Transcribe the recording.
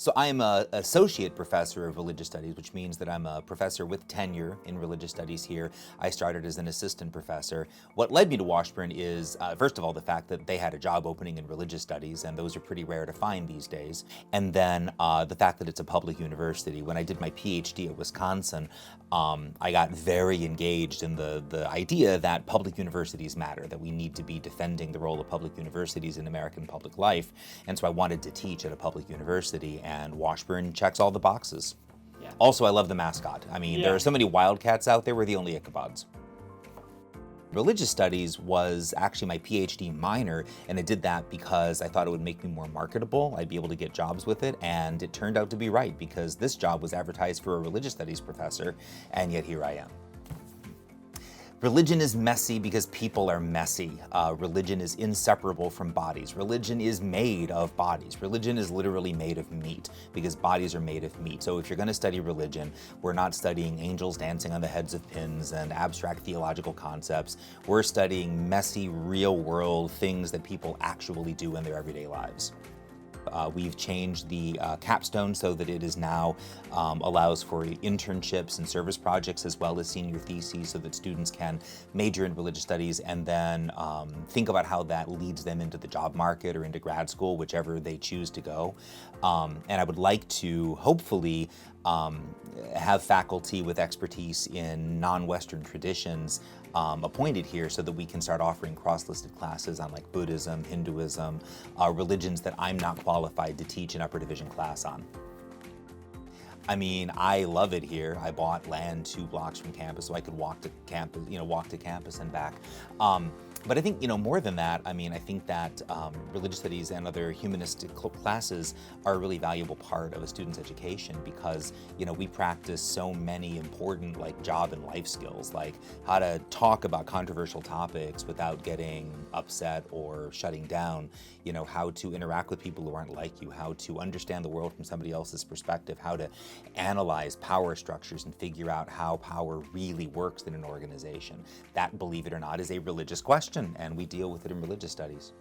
So I'm an associate professor of religious studies, which means that I'm a professor with tenure in religious studies here. I started as an assistant professor. What led me to Washburn is, first of all, the fact that they had a job opening in religious studies, and those are pretty rare to find these days. And then the fact that it's a public university. When I did my PhD at Wisconsin, I got very engaged in the idea that public universities matter, that we need to be defending the role of public universities in American public life. And so I wanted to teach at a public university, and Washburn checks all the boxes. Yeah. Also, I love the mascot. I mean, there are so many Wildcats out there. We're the only Ichabods. Religious studies was actually my PhD minor, and I did that because I thought it would make me more marketable. I'd be able to get jobs with it, and it turned out to be right, because this job was advertised for a religious studies professor, and yet here I am. Religion is messy because people are messy. Religion is inseparable from bodies. Religion is made of bodies. Religion is literally made of meat because bodies are made of meat. So if you're going to study religion, we're not studying angels dancing on the heads of pins and abstract theological concepts. We're studying messy, real-world things that people actually do in their everyday lives. We've changed the capstone so that it is now allows for internships and service projects as well as senior theses, so that students can major in religious studies and then think about how that leads them into the job market or into grad school, whichever they choose to go. And I would like to hopefully have faculty with expertise in non-Western traditions appointed here, so that we can start offering cross-listed classes on like Buddhism, Hinduism, religions that I'm not qualified to teach an upper division class on. I mean, I love it here. I bought land 2 blocks from campus so I could walk to campus, and back. But I think, more than that, I mean, I think that religious studies and other humanistic classes are a really valuable part of a student's education, because, we practice so many important job and life skills, like how to talk about controversial topics without getting upset or shutting down, how to interact with people who aren't like you, how to understand the world from somebody else's perspective, how to analyze power structures and figure out how power really works in an organization. That, believe it or not, is a religious question, and we deal with it in religious studies.